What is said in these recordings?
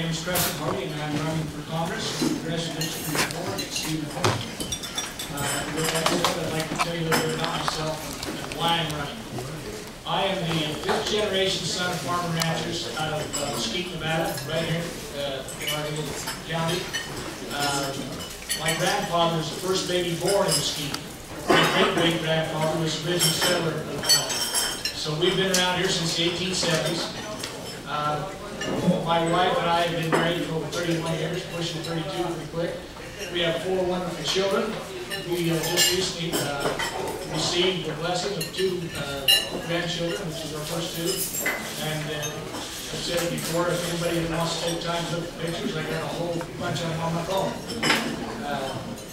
name is Hardy, and I'm running for Congress in the Progressive District 4 at Stephen Hope. With that said, I'd like to tell you a little bit about myself and why I'm running. I am the fifth generation son of farmer ranchers out of Mesquite, Nevada, right here in Hardy and Innis County. My grandfather was the first baby born in Mesquite. My great-great-grandfather was the original settler of the county. So we've been around here since the 1870s. My wife and I have been married for over 31 years, pushing 32 pretty quick. We have 4 wonderful children. We just recently received the blessing of 2 grandchildren, which is our first 2. And I've said it before, if anybody that wants to take time to look at pictures, I got a whole bunch of them on my phone.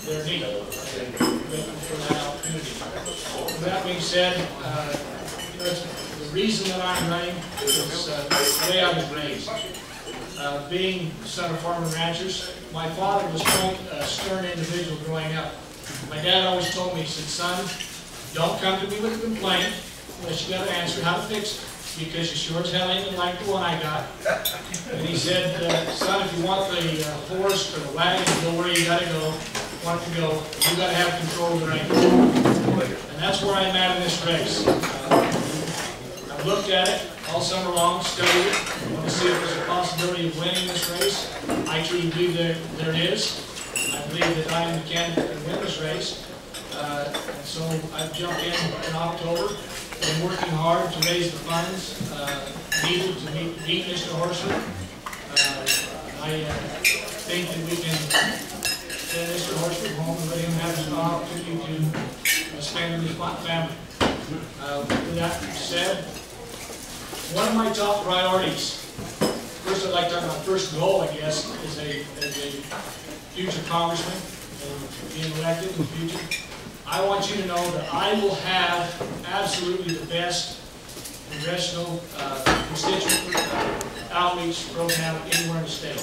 They're neat. Grateful for that opportunity. With that being said, the reason that I'm running is the way I was raised. Being the son of farmer ranchers, my father was quite a stern individual growing up. My dad always told me, he said, son, don't come to me with a complaint unless you got an answer how to fix it, because you sure as hell ain't like the one I got. And he said, son, if you want the horse or the wagon to go where you got to go, want it to go, you got to have control of the reins. And that's where I'm at in this race. I've looked at it all summer long, studied it. I want to see if there's a possibility of winning this race. I truly believe there is. I believe that I am the candidate to win this race. And so I've jumped in October. Been working hard to raise the funds needed to meet Mr. Horseman. I think that we can send Mr. Horseman home and let him have an opportunity to spend with his family. With that said, one of my top priorities, first I'd like to talk about my first goal, I guess, as a future congressman and being elected in the future. I want you to know that I will have absolutely the best congressional constituent outreach program anywhere in the state.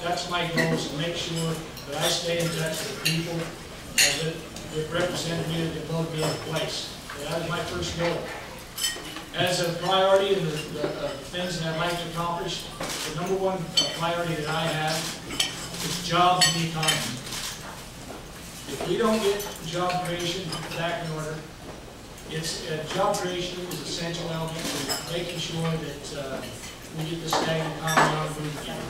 That's my goal, is to make sure that I stay in touch with the people that represent me, that vote me into place. That is my first goal. As a priority and the things that I'd like to accomplish, the number one priority that I have is jobs in the economy. If we don't get job creation back in order, job creation is an essential element in making sure that we get this stagnant economy on food again.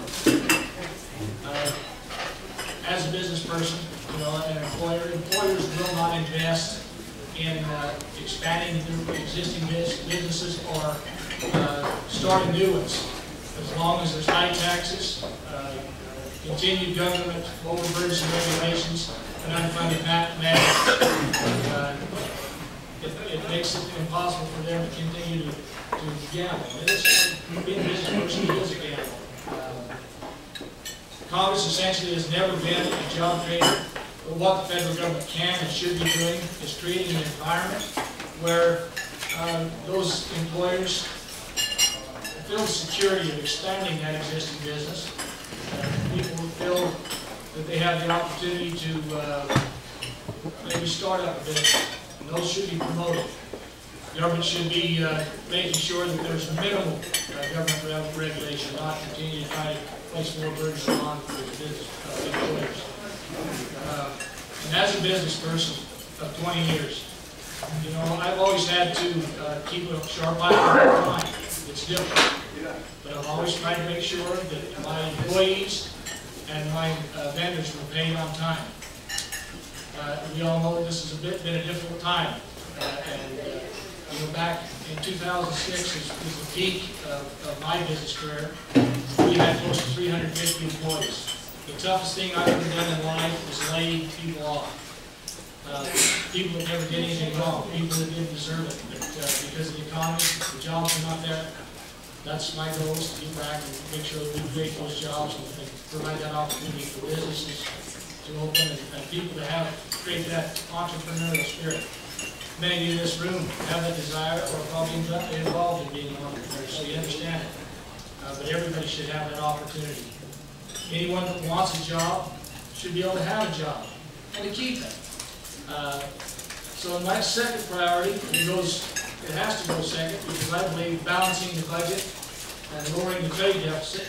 As a business person, an employers will not invest in expanding their existing businesses or starting new ones, as long as there's high taxes, continued government overburdens and regulations, and unfunded mandates. It makes it impossible for them to continue to gamble. Being a business person is a gamble. Congress essentially has never been a job creator. But what the federal government can and should be doing is creating an environment where those employers feel the security of expanding that existing business. People feel that they have the opportunity to maybe start up a business, and those should be promoted. The government should be making sure that there's minimal government regulation, not continue to try to place more burdens on the business employers. And as a business person of 20 years, I've always had to keep a sharp eye on my mind. It's different. But I've always tried to make sure that my employees and my vendors were paid on time. We all know that this has been a difficult time. Back in 2006 is the peak of my business career. We had close to 350 employees. The toughest thing I've ever done in life was lay people off. People that never did anything wrong, people that didn't deserve it, but because of the economy, the jobs are not there. That's my goal, is to get back and make sure that we create those jobs and provide that opportunity for businesses to open and people to create that entrepreneurial spirit. Many of you in this room have that desire or are probably involved in being an entrepreneur, so you understand it. But everybody should have that opportunity. Anyone that wants a job should be able to have a job and to keep it. So my second priority, it has to go second, because I believe balancing the budget and lowering the trade deficit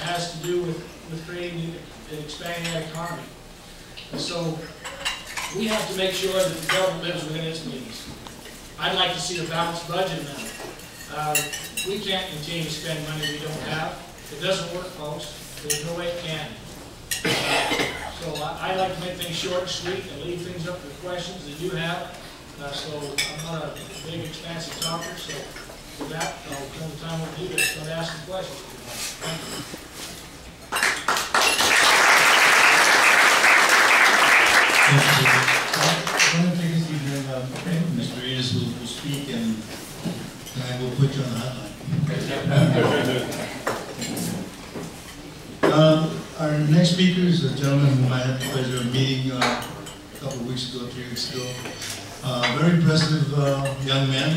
has to do with creating and expanding that economy. And so we have to make sure that the government lives within its means. I'd like to see a balanced budget now. We can't continue to spend money we don't have. It doesn't work, folks. There's no way it can. So I like to make things short and sweet and leave things up to the questions that you have. So I'm not a big, expansive talker. So with that, I'll turn the time over to you to start asking questions. Thank you. One of the things Mr. Innis will speak, and I will put you on the hotline. Our next speaker is a gentleman whom I had the pleasure of meeting a couple of weeks ago, 3 weeks ago. Very impressive young man.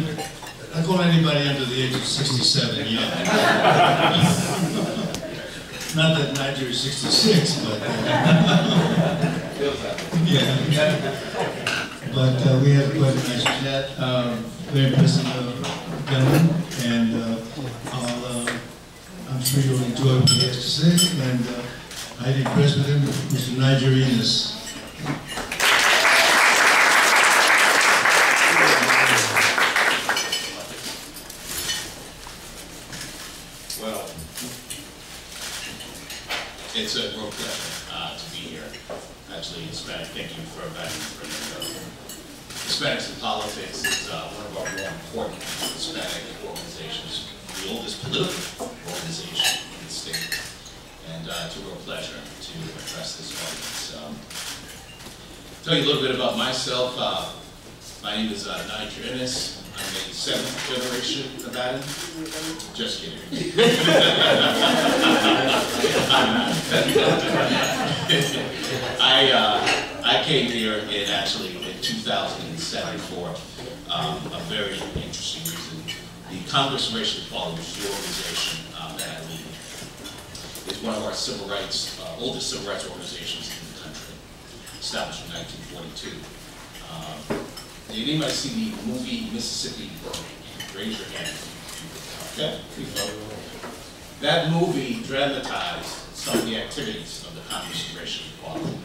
I call anybody under the age of 67 young. Not that Nigeria is 66, but yeah. But we had quite a nice chat. Very impressive gentleman, and I'm sure you'll enjoy what he has to say. And I'd impressed with him, Mr. Hardy and Innis. Well, it's a real pleasure to be here. Actually, Hispanic, thank you for inviting me for Hispanics in Politics is one of our more important Hispanic organizations, the oldest political organization in the state. And it's a real pleasure to address this audience. Tell you a little bit about myself. My name is Hardy and Innis. I'm a 7th generation Nevada. Just kidding. I came here in 2007 for a very interesting reason. The Congress of Racial Equality, which is the organization that I lead, is one of our civil rights, oldest civil rights organizations in the country, established in 1942. Did anybody see the movie Mississippi Burning? Raise your hand. Okay, that movie dramatized some of the activities of the Congress of Racial Equality.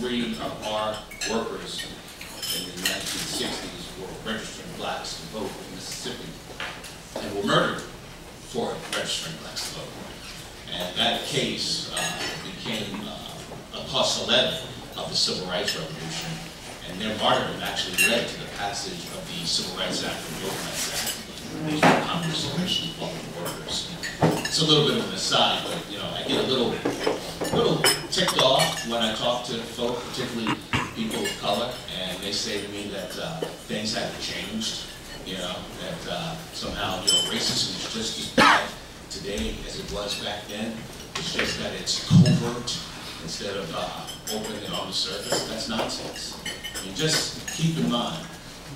3 of our workers in the 1960s were registering blacks to vote in Mississippi and were murdered for registering blacks to vote. And that case became a cause of the Civil Rights Revolution. And their martyrdom actually led to the passage of the Civil Rights Act and the Voting Rights Act. These were Congress of Racial Equality workers. It's a little bit of an aside, but I get a little ticked off when I talk to folk, particularly people of color, and they say to me that things haven't changed. That somehow racism is just as bad today as it was back then. It's just that it's covert instead of open and on the surface. That's nonsense. Just keep in mind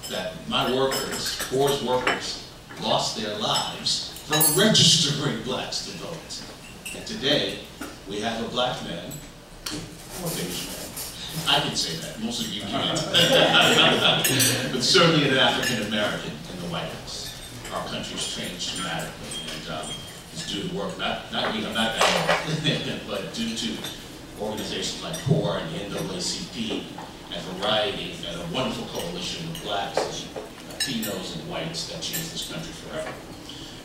that my workers, Core's workers, lost their lives for registering blacks to vote. And today, we have a black man, or Asian man. I can say that, most of you can't. But certainly an African American in the White House. Our country's changed dramatically, and it's due to work, not me, I'm not that old, but due to organizations like CORE and the NAACP, and a variety, and a wonderful coalition of blacks, Latinos, and whites that changed this country forever.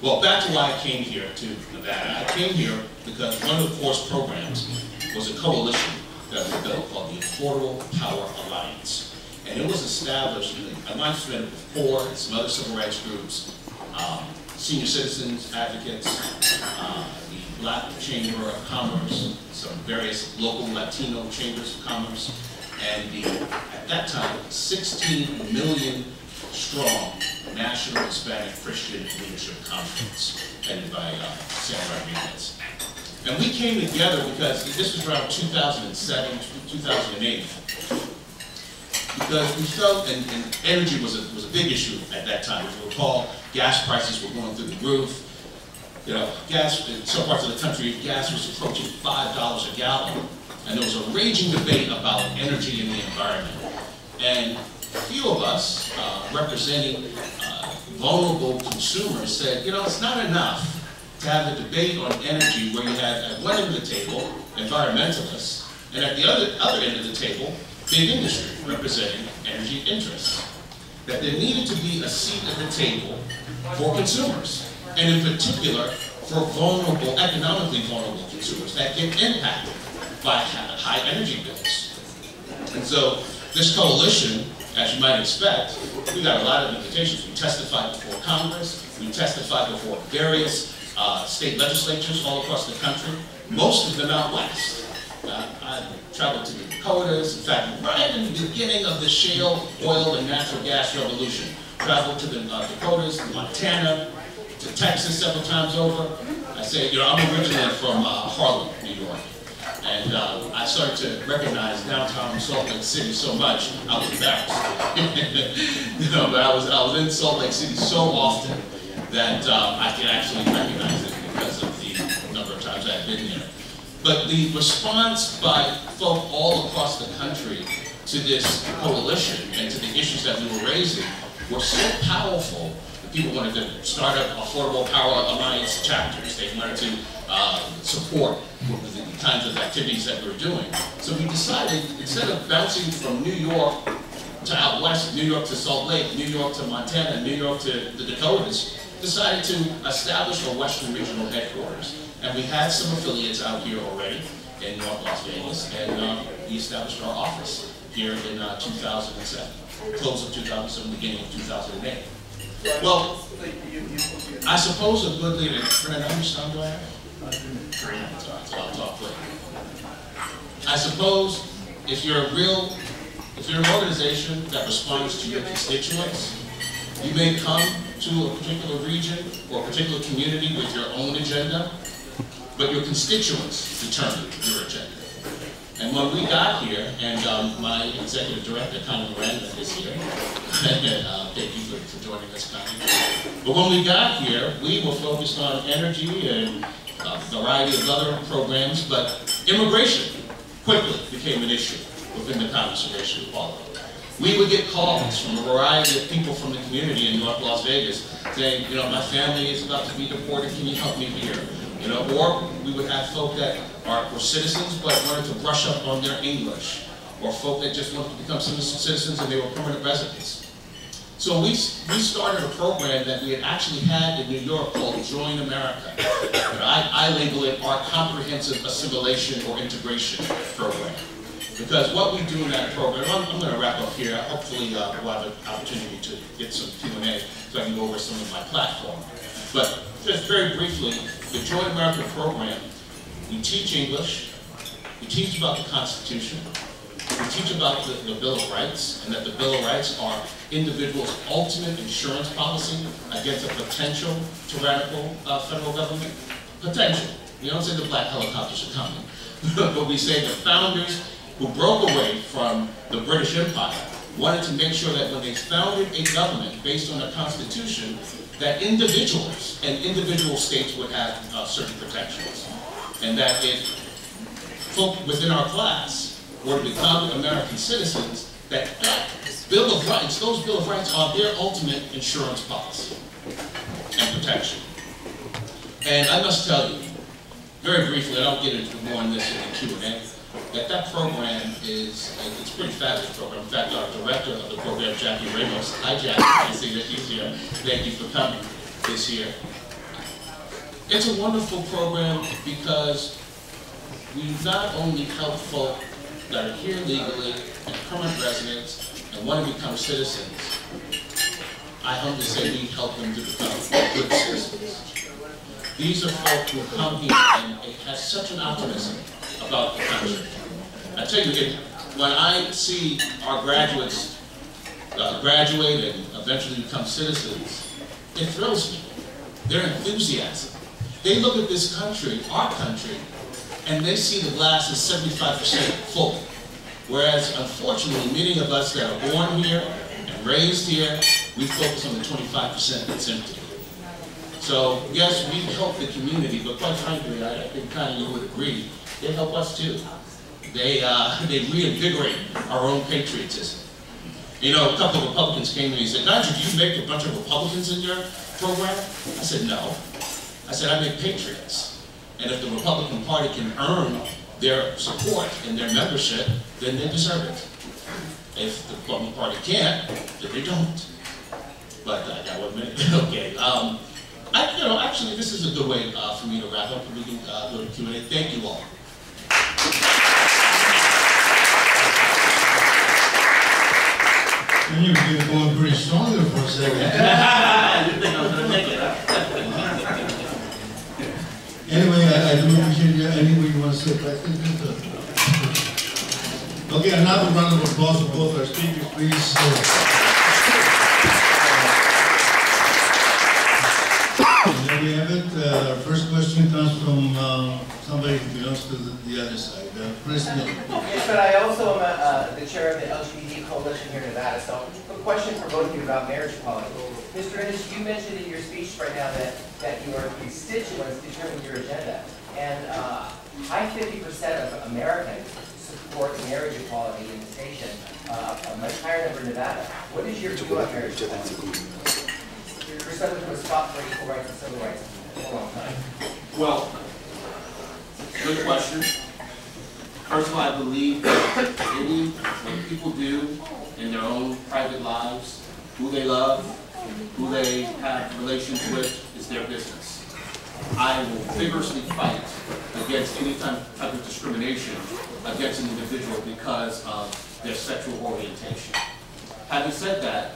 Well, back to why I came here to Nevada. I came here because one of the CORE's programs was a coalition that we built called the Affordable Power Alliance. And it was established, I might have been with CORE and some other civil rights groups, senior citizens advocates, the Black Chamber of Commerce, some various local Latino chambers of commerce, and the, at that time, 16 million strong National Hispanic Christian Leadership Conference headed by Sam Rodriguez. And we came together because this was around 2007, 2008, because we felt, and energy was a big issue at that time. If you recall, gas prices were going through the roof. Gas, in some parts of the country, gas was approaching $5 a gallon. And there was a raging debate about energy and the environment. And a few of us, representing vulnerable consumers, said, it's not enough to have a debate on energy where you had at one end of the table environmentalists, and at the other end of the table, big industry representing energy interests. That there needed to be a seat at the table for consumers, and in particular for vulnerable, economically vulnerable consumers that get impacted by high energy bills. And so this coalition, as you might expect, we got a lot of invitations. We testified before Congress, we testified before various state legislatures all across the country, most of them out west. I traveled to the Dakotas. In fact, right in the beginning of the shale oil and natural gas revolution, traveled to the Dakotas, to Montana, to Texas several times over. I say, I'm originally from Harlem, New York. And I started to recognize downtown Salt Lake City so much, I was embarrassed. But I was in Salt Lake City so often that I could actually recognize it because of the number of times I had been there. But the response by folk all across the country to this coalition and to the issues that we were raising were so powerful that people wanted to start up Affordable Power Alliance chapters. They wanted to support the kinds of activities that we were doing. So we decided, instead of bouncing from New York to out west, New York to Salt Lake, New York to Montana, New York to the Dakotas, decided to establish a Western Regional Headquarters. And we had some affiliates out here already in North Las Vegas, and we established our office here in 2007, close of 2007, beginning of 2008. Well, I suppose a good leader, Brandon, how much time do I have? So I'll talk quick. I suppose if you're an organization that responds to your constituents, you may come to a particular region or a particular community with your own agenda, but your constituents determine your agenda. And when we got here, and my executive director, Connie Miranda, is here, thank you for joining us, Connie. But when we got here, we were focused on energy and a variety of other programs, but immigration quickly became an issue within the Congress of Racial Equality. We would get calls from a variety of people from the community in North Las Vegas saying, my family is about to be deported, can you help me here? Or we would have folk that were citizens but wanted to brush up on their English, or folk that just wanted to become citizens and they were permanent residents. So we started a program that we had actually had in New York called Join America. I label it our comprehensive assimilation or integration program. Because what we do in that program, I'm going to wrap up here. Hopefully we'll have an opportunity to get some Q&A so I can go over some of my platform. But just very briefly, the Join America program, we teach English, we teach about the Constitution, we teach about the Bill of Rights, and that the Bill of Rights are individuals' ultimate insurance policy against a potential tyrannical federal government. Potential. We don't say the black helicopters are coming, but we say the founders who broke away from the British Empire wanted to make sure that when they founded a government based on a constitution, that individuals and individual states would have certain protections. And that if folk within our class were to become American citizens, that Bill of Rights, those Bill of Rights are their ultimate insurance policy and protection. And I must tell you, very briefly, I don't get into more on this in the Q&A, that program it's a pretty fabulous program. In fact, our director of the program, Jackie Ramos, hi Jackie, I see that she's here. Thank you for coming this year. It's a wonderful program because we not only help folk that are here legally and permanent residents and want to become citizens, I humbly say we help them to become good citizens. These are folk who come here and have such an optimism about the country. I tell you, when I see our graduates graduate and eventually become citizens, it thrills me. Their enthusiasm. They look at this country, our country, and they see the glass as 75% full. Whereas, unfortunately, many of us that are born here and raised here, we focus on the 25% that's empty. So, yes, we help the community, but quite frankly, I think kind of you would agree, they help us too. They reinvigorate our own patriotism. A couple of Republicans came to me and said, Nigel, do you make a bunch of Republicans in your program? I said, no. I said, I make patriots. And if the Republican Party can earn their support and their membership, then they deserve it. If the Republican Party can't, then they don't. But I got 1 minute. Okay. Actually, this is a good way for me to wrap up. We can go to Q&A. Thank you all. And you were going pretty strong there for a second. I didn't think I was going to make it. Anyway, I do appreciate you. Anything you want to say? Okay, and now a round of applause for both our speakers, please. And there we have it. Our first question comes from somebody who belongs to the other side. President. Yes, but I also am the chair of the LGBT coalition here in Nevada. So a question for both of you about marriage equality. Mr. Innis, you mentioned in your speech right now that your constituents determine your agenda. And high 50% of Americans support marriage equality in the station, a much higher number in Nevada. What is your view on marriage equality? For someone who has fought for equal rights and civil rights for a long time. Well, good question. First of all, I believe that what people do in their own private lives, who they love, who they have relations with, is their business. I will vigorously fight against any type of discrimination against an individual because of their sexual orientation. Having said that,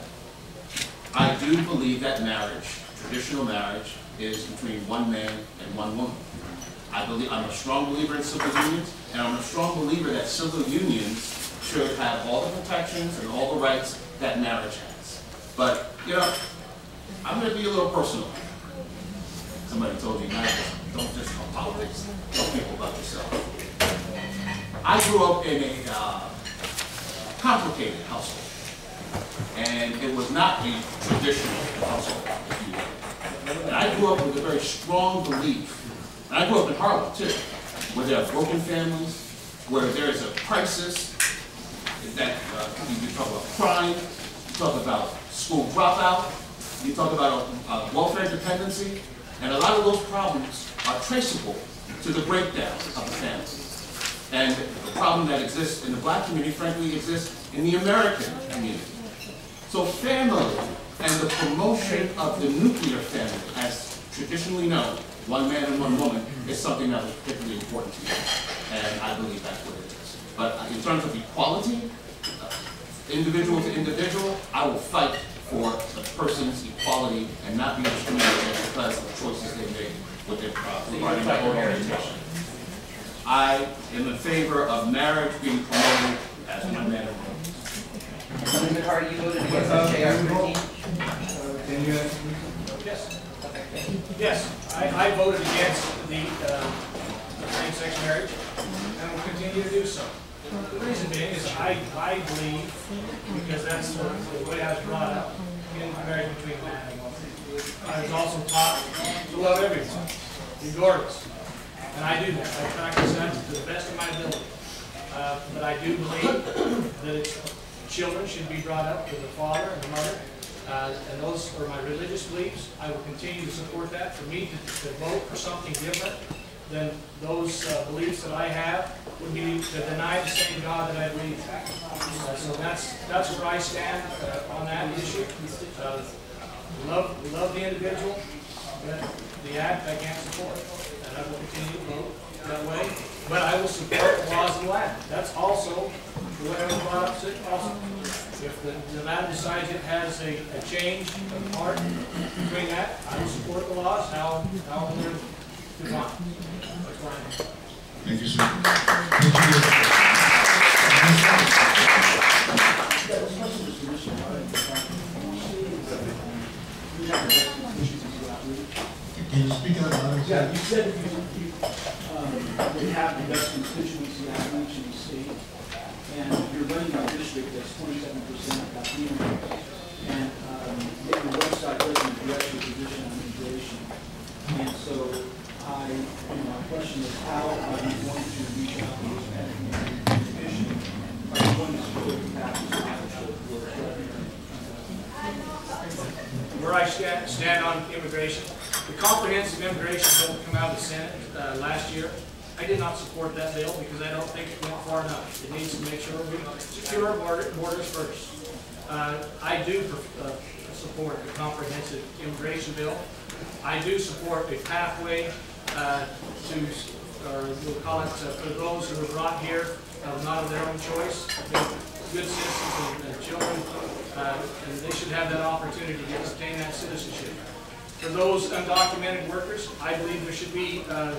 I do believe that marriage, traditional marriage, is between one man and one woman. I'm a strong believer in civil unions, and I'm a strong believer that civil unions should have all the protections and all the rights that marriage has. But, I'm going to be a little personal. Somebody told me, don't just talk politics, tell people about yourself. I grew up in a complicated household, and it was not a traditional household, if you will. And I grew up with a very strong belief. And I grew up in Harlem, too, where there are broken families, where there is a crisis, that you talk about crime, you talk about school dropout, you talk about welfare dependency, and a lot of those problems are traceable to the breakdown of the family. And the problem that exists in the black community, frankly, exists in the American community. So family and the promotion of the nuclear family, as traditionally known, one man and one woman, is something that is particularly important to me. And I believe that's what it is. But in terms of equality, individual to individual, I will fight for a person's equality and not be discriminated against because of choices they make with their regarding their own orientation. I am in favor of marriage being promoted as one man and woman. Mr. Hardy, you voted against J.R. 13? Can you answer? Yes. Yes, I voted against the same-sex marriage and will continue to do so. The reason being is I believe, because that's the way I was brought up, in marriage between man and woman. I was also taught to love everyone, regardless. And I do that. I practice that to the best of my ability. But I do believe that children should be brought up with the father and the mother. And those are my religious beliefs. I will continue to support that. For me to vote for something different than those beliefs that I have would be to deny the same God that I believe in. So that's where I stand on that issue. We love the individual, but the act I can't support. And I will continue to vote that way. But I will support the laws of the land. That's also the way I was brought up also. If the Nevada decides it has a change of heart between that, I will support the laws, how they're defined. That's why I'm here. Thank you, sir. Thank you. Can you speak out loud? Yeah, you said we have the best constituency outreach in the state, and you're running a district that's 27% Latino, and your website doesn't address your position on immigration. And so my question is, how are you going to reach out to Hispanic community? Are you going to support the path where I stand on immigration, the comprehensive immigration bill that came out of the Senate last year, I did not support that bill because I don't think it went far enough. It needs to make sure we secure our borders first. I do support the comprehensive immigration bill. I do support a pathway to, or we'll call it, for those who were brought here not of their own choice. They're good citizens and children, and they should have that opportunity to obtain that citizenship. For those undocumented workers, I believe there should be a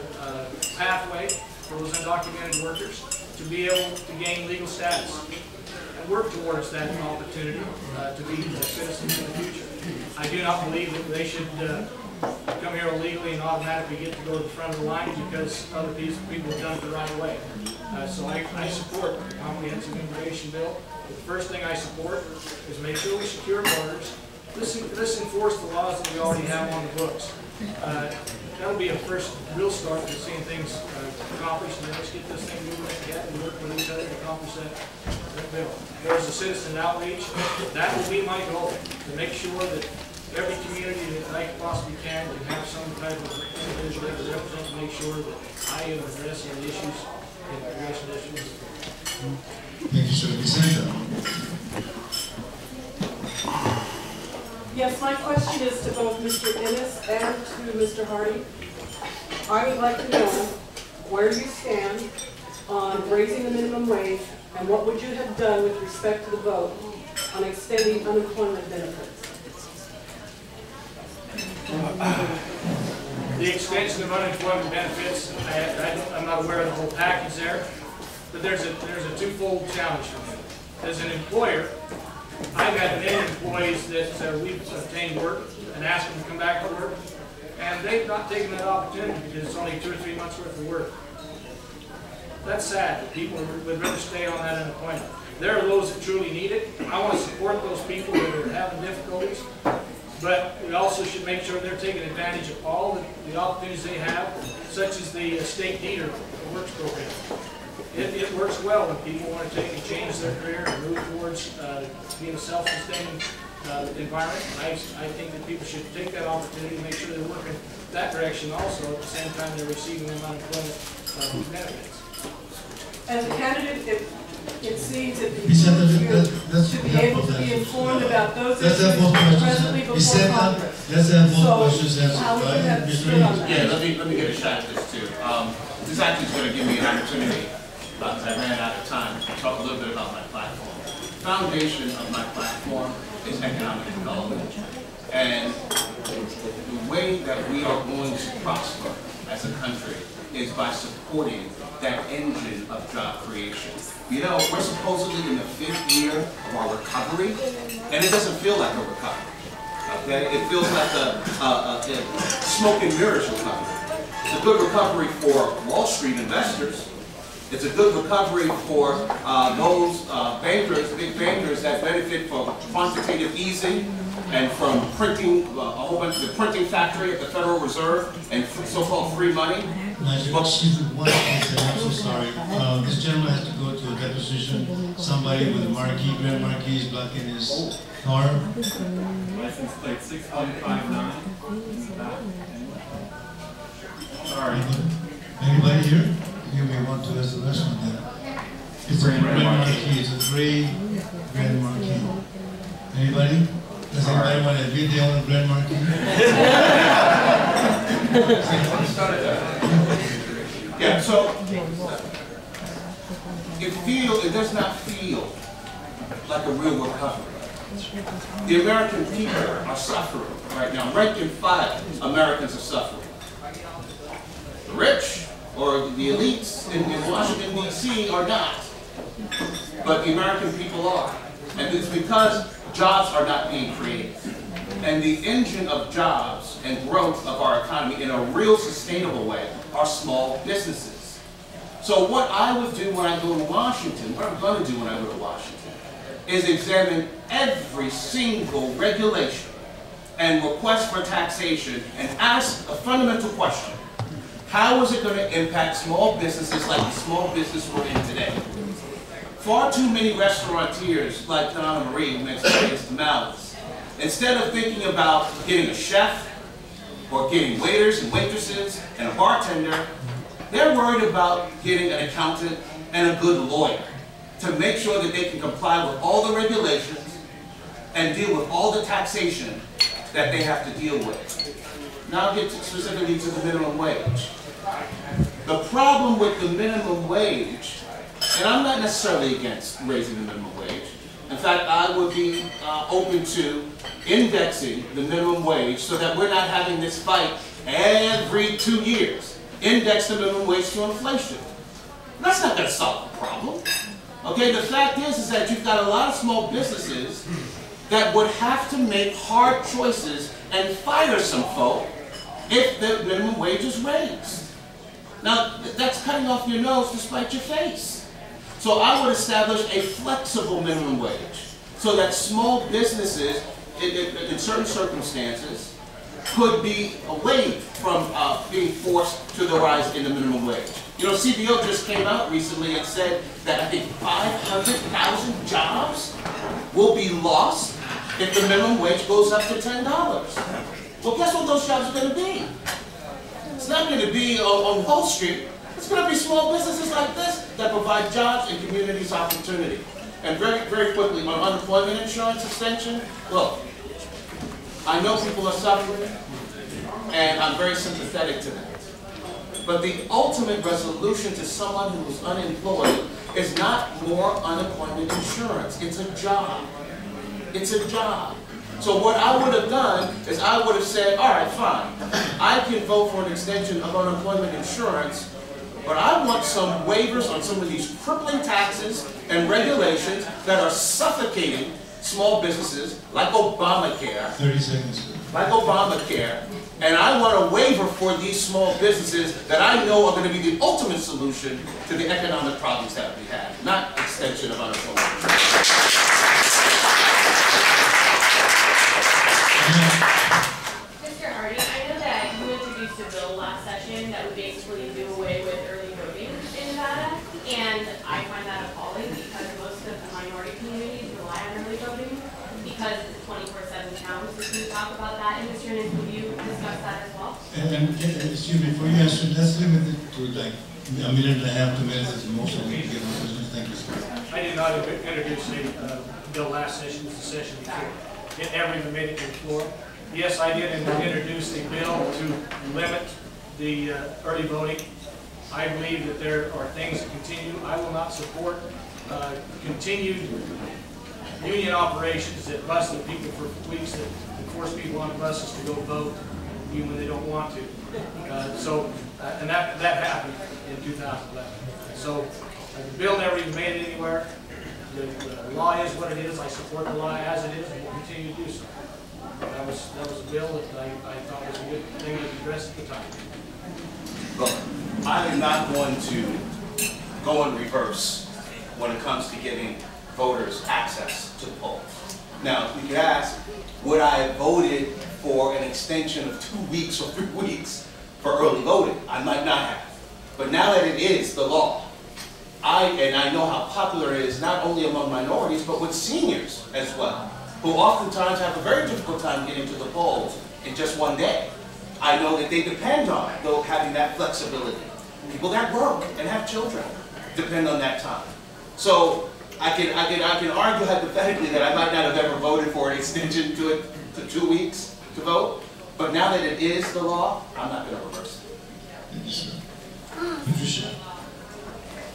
pathway for those undocumented workers to be able to gain legal status and work towards that opportunity to be citizens in the future. I do not believe that they should come here illegally and automatically get to go to the front of the line because other people have done it the right way. So I support the comprehensive immigration bill. The first thing I support is make sure we secure borders. Let's enforce the laws that we already have on the books. That'll be a first real start to seeing things accomplished, and then let's get this thing moving ahead and work with each other to accomplish that bill. There's a citizen outreach. That will be my goal, to make sure that every community that I possibly can have some type of individual to represent to make sure that I am addressing the issues, immigration issues. Thank you, sir. Vicenta. Yes, my question is to both Mr. Innis and to Mr. Hardy. I would like to know where you stand on raising the minimum wage and what would you have done with respect to the vote on extending unemployment benefits? The extension of unemployment benefits, I'm not aware of the whole package there, but there's a twofold challenge for me. As an employer, I've had many employees that we've obtained work and asked them to come back to work, and they've not taken that opportunity because it's only 2 or 3 months worth of work. That's sad that people would rather stay on that unemployment. There are those that truly need it. I want to support those people that are having difficulties, but we also should make sure they're taking advantage of all the opportunities they have, such as the state Deeder Works program. It works well when people want to take and change their career and move towards being a self-sustaining environment. I think that people should take that opportunity to make sure they're working that direction also at the same time they're receiving them unemployment benefits. As a candidate, it seems that the Vicenta, youth should be able to be informed about those issues presently before Congress. Let's have more questions answered. How would you have Mr. stood on that? Yeah, let me get a shot at this too. This actually is going to give me an opportunity, because I ran out of time, to talk a little bit about my platform. The foundation of my platform is economic development. And the way that we are going to prosper as a country is by supporting that engine of job creation. You know, we're supposedly in the 5th year of our recovery, and it doesn't feel like a recovery. Okay? It feels like a smoke and mirrors recovery. It's a good recovery for Wall Street investors. It's a good recovery for those bankers, big bankers that benefit from quantitative easing and from printing, a whole bunch of the printing factory at the Federal Reserve and so-called free money. Excuse me, one second, I'm so sorry. This gentleman has to go to a deposition. Somebody with a marquee, grand marquee, is blocking his car. License plate 6159 in the back. Sorry. Anybody here? You may want to ask the last one then. It's a grand marquee. It's a gray grand marquee. Anybody? Does anybody want to be the only grand marquee? Yeah, so it does not feel like a real recovery. The American people are suffering right now. Rank and file Americans are suffering. The rich or the elites in Washington, D.C. are not. But the American people are. And it's because jobs are not being created. And the engine of jobs and growth of our economy in a real sustainable way are small businesses. So what I would do when I go to Washington, what I'm going to do when I go to Washington, is examine every single regulation and request for taxation and ask a fundamental question. How is it going to impact small businesses like the small business we're in today? Far too many restaurateurs like Donna Marie who makes famous tamales, instead of thinking about getting a chef or getting waiters and waitresses and a bartender. They're worried about getting an accountant and a good lawyer to make sure that they can comply with all the regulations and deal with all the taxation that they have to deal with. Now I'll get specifically to the minimum wage. The problem with the minimum wage, and I'm not necessarily against raising the minimum wage. In fact, I would be open to indexing the minimum wage so that we're not having this fight every 2 years. Index the minimum wage to inflation. That's not going to solve the problem. Okay, the fact is that you've got a lot of small businesses that would have to make hard choices and fire some folk if the minimum wage is raised. Now, that's cutting off your nose to spite your face. So I would establish a flexible minimum wage so that small businesses, in certain circumstances, could be waived from being forced to the rise in the minimum wage. You know, CBO just came out recently and said that I think 500,000 jobs will be lost if the minimum wage goes up to $10. Well, guess what those jobs are going to be? It's not going to be on Wall Street. It's going to be small businesses like this that provide jobs and communities opportunity. And very, very quickly, on unemployment insurance extension, look, I know people are suffering, and I'm very sympathetic to that. But the ultimate resolution to someone who is unemployed is not more unemployment insurance. It's a job. It's a job. So what I would have done is I would have said, all right, fine. I can vote for an extension of unemployment insurance, but I want some waivers on some of these crippling taxes and regulations that are suffocating small businesses like Obamacare. 30 seconds. Like Obamacare. And I want a waiver for these small businesses that I know are going to be the ultimate solution to the economic problems that we have, not extension of unemployment insurance. Mr. Hardy, I know that you introduced a bill last session that would basically do away with early voting in Nevada, and I find that appalling because most of the minority communities rely on early voting because it's a 24/7 town. So can you talk about that? And Mr. Innis, will you discuss that as well? And excuse me, before you answer, let's limit it to like a minute and a half, 2 minutes at the most, so we can get on business. Thank you, sir. I did not introduce the bill last session, it's the session before. It never even made it to the floor. Yes, I did introduce a bill to limit the early voting. I believe that there are things that continue. I will not support continued union operations that bus the people for weeks, that force people on the buses to go vote even when they don't want to. And that happened in 2011. So the bill never even made it anywhere. The law is what it is. I support the law as it is and will continue to do so. That was a bill that I thought was a good thing to address at the time. Look, I am not going to go in reverse when it comes to giving voters access to the polls. Now, you could ask, would I have voted for an extension of 2 weeks or 3 weeks for early voting? I might not have. But now that it is the law, I know how popular it is not only among minorities, but with seniors as well, who oftentimes have a very difficult time getting to the polls in just one day. I know that they depend on having that flexibility. People that work and have children depend on that time. So I can argue hypothetically that I might not have ever voted for an extension to 2 weeks to vote, but now that it is the law, I'm not going to reverse it. Thank you, sir. Patricia.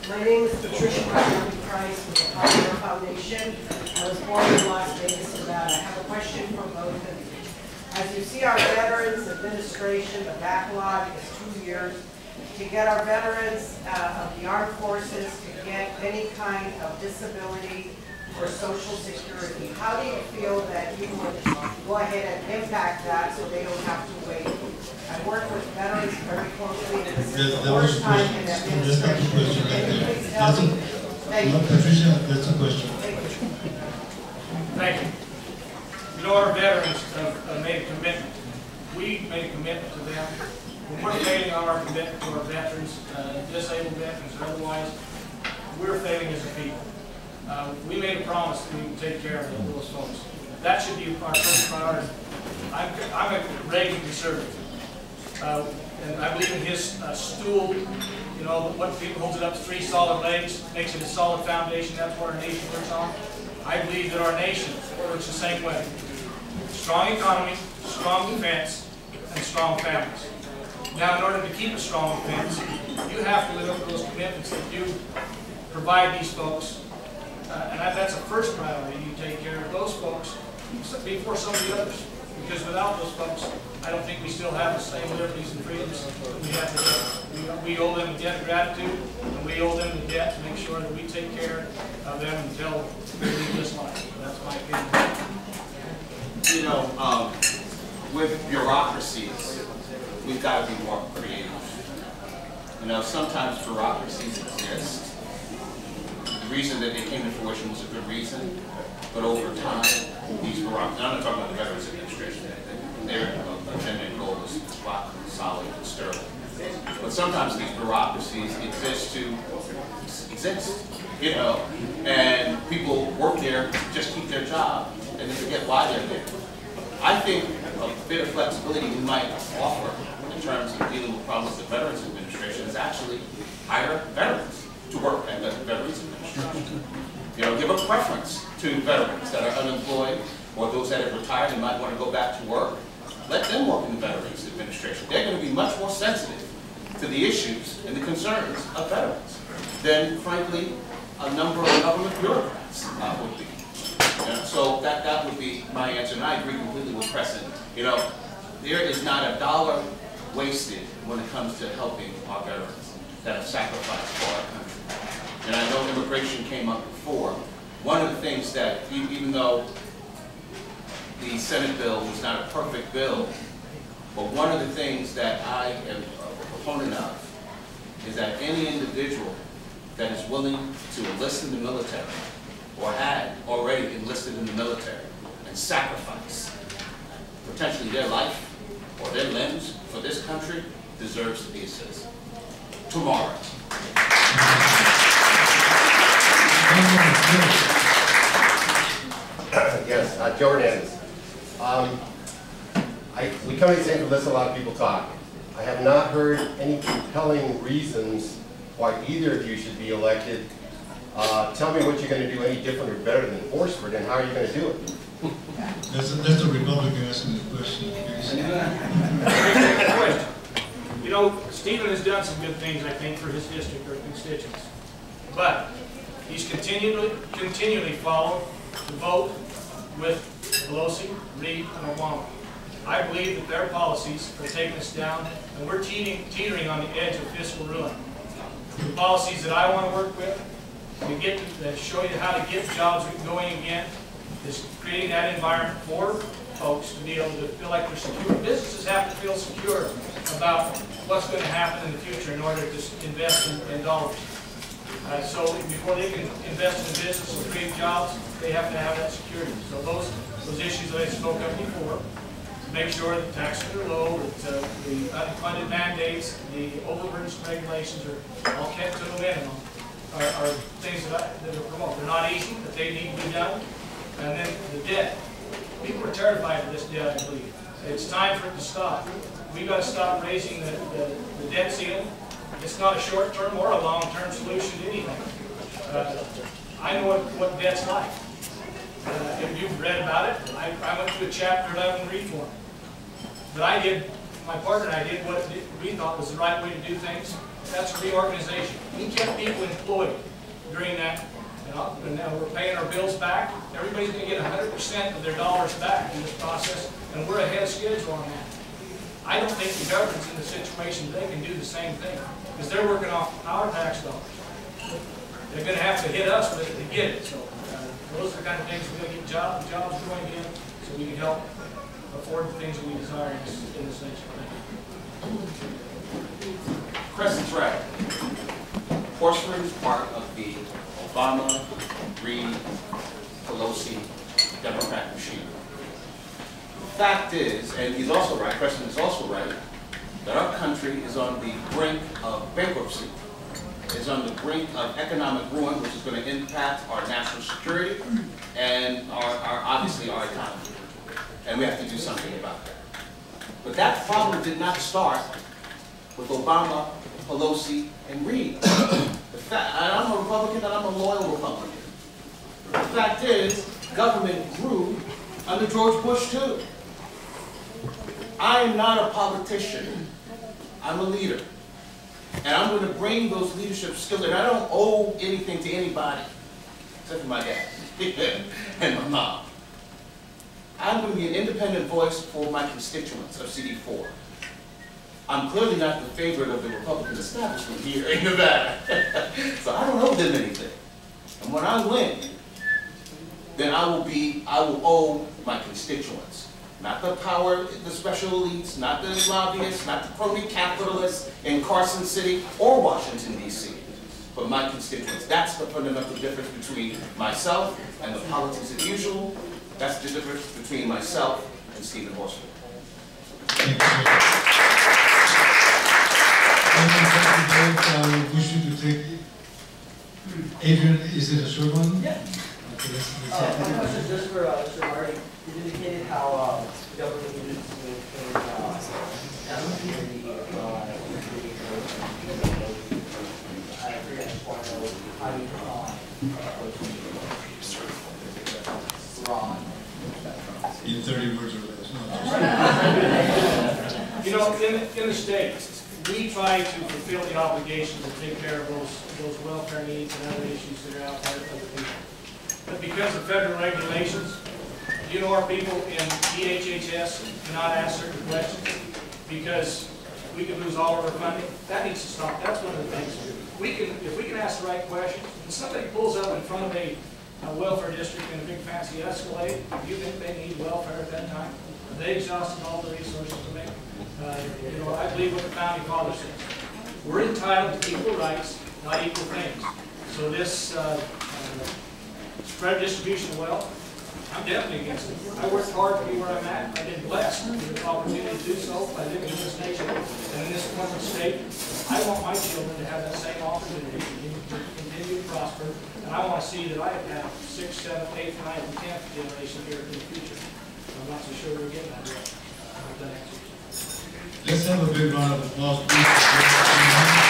My name is Patricia Price with the Hardy Foundation. I was born in Las Vegas, Nevada. I have a question for both of you. As you see, our Veterans Administration, the backlog is 2 years. To get our veterans of the armed forces to get any kind of disability or Social Security, how do you feel that you would go ahead and impact that so they don't have to wait? I work with veterans very closely, and this is the first time in administration. Can you please tell me? Thank you. Patricia, that's a question. Thank you. You know, our veterans have made a commitment. We made a commitment to them. When we're failing on our commitment to our veterans, disabled veterans or otherwise, we're failing as a people. We made a promise that we would take care of those folks. That should be our first priority. I'm a Reagan conservative. And I believe in his stool, you know, what people holds it up, 3 solid legs, makes it a solid foundation. That's what our nation works on. I believe that our nation works the same way. Strong economy, strong defense, and strong families. Now, in order to keep a strong defense, you have to live up to those commitments that you provide these folks. And that's the first priority. You take care of those folks before some of the others. Because without those folks, I don't think we still have the same liberties and freedoms that we have today. We owe them a debt of gratitude, and we owe them the debt to make sure that we take care of them until they leave this life. That's my opinion. You know, with bureaucracies, we've got to be more creative. You know, sometimes bureaucracies exist. The reason that they came to fruition was a good reason, but over time, these bureaucracies, I'm not talking about the Veterans Administration, their agenda and goal is rock solid and sterling. But sometimes these bureaucracies exist to exist, you know, and people work there, just keep their job, and then forget why they're there. I think a bit of flexibility we might offer in terms of dealing with problems with the Veterans Administration is actually hire veterans to work at the Veterans Administration. You know, give a preference to veterans that are unemployed or those that have retired and might want to go back to work. Let them work in the Veterans Administration. They're going to be much more sensitive to the issues and the concerns of veterans than, frankly, a number of government bureaucrats would be. So that would be my answer, and I agree completely with Preston. You know, there is not a dollar wasted when it comes to helping our veterans that have sacrificed for our country. And I know immigration came up before. One of the things that, even though the Senate bill was not a perfect bill, but one of the things that I am a proponent of is that any individual that is willing to enlist in the military or had already enlisted in the military and sacrifice potentially their life or their limbs for this country deserves to be a citizen. Tomorrow. Yes, Joe Hernandez. We come to St. Louis, listen to a lot of people talk. I have not heard any compelling reasons why either of you should be elected. Tell me what you're going to do any different or better than Horsford, and how are you going to do it? That's a Republican asking the question. You know, Stephen has done some good things, I think, for his district or constituents. But he's continually followed the vote with Pelosi, Reid, and Obama. I believe that their policies are taking us down, and we're teetering on the edge of fiscal ruin. The policies that I want to work with, to show you how to get jobs going again, is creating that environment for folks to be able to feel like they're secure. Businesses have to feel secure about what's going to happen in the future in order to invest in dollars. So before they can invest in business and create jobs, they have to have that security. So those issues that I spoke of before, make sure that taxes are low, that the unfunded mandates, the overburden regulations are all kept to a minimum, are things that are promoted. They're not easy, but they need to be done. And then the debt. People are terrified of this debt, I believe. It's time for it to stop. We've got to stop raising the debt ceiling. It's not a short-term or a long-term solution to anything. I know what debt's like. If you've read about it, I went through a Chapter 11 reform. But my partner and I did what we thought was the right way to do things. That's reorganization. We kept people employed during that. And now we're paying our bills back. Everybody's going to get 100% of their dollars back in this process, and we're ahead of schedule on that. I don't think the government's in the situation they can do the same thing, because they're working off our tax dollars. They're going to have to hit us with it to get it. So those are the kind of things we're going to get jobs going in, so we can help afford the things that we desire in this nation. Preston's right. Horsford is part of the Obama, Reid, Pelosi, Democrat machine. The fact is, and he's also right, Preston is also right, that our country is on the brink of bankruptcy, is on the brink of economic ruin, which is going to impact our national security and obviously our economy. And we have to do something about that. But that problem did not start with Obama, Pelosi, and Reid. I'm a Republican and I'm a loyal Republican. The fact is, government grew under George Bush too. I am not a politician. I'm a leader. And I'm going to bring those leadership skills, and I don't owe anything to anybody, except for my dad and my mom. I'm going to be an independent voice for my constituents of CD4. I'm clearly not the favorite of the Republican establishment here in Nevada, so I don't owe them anything. And when I win, then I will owe my constituents. Not the power, the special elites, not the lobbyists, not the crony capitalists in Carson City or Washington, D.C., but my constituents. That's the fundamental difference between myself and the politics as usual. That's the difference between myself and Stephen Horsford. Thank you. I wish you to take. Adrian, is it a short one? Yeah. Okay, my question is just for Mr. Hardy. You indicated how the government needs to maintain national security. I agree. I just want to know how you Ron. In 30 words or less. No, You know, in the state, we try to fulfill the obligation to take care of those welfare needs and other issues that are out there for the people. But because of federal regulations, you know, our people in DHHS cannot ask certain questions because we could lose all of our funding. That needs to stop. That's one of the things. If we can ask the right questions, and somebody pulls up in front of a welfare district in a big fancy Escalade, do you think they need welfare at that time? Have they exhausted all the resources to make? You know, I believe what the founding fathers said. We're entitled to equal rights, not equal things. So this spread distribution of wealth, I'm definitely against it. I worked hard to be where I'm at. I've been blessed with the opportunity to do so. I live in this nation and in this wonderful state. I want my children to have that same opportunity to continue to prosper. And I want to see that I have 6th, 7th, 8th, 9th, and 10th generation here in the future. I'm not so sure we're getting that yet. let's have a big round of applause, please.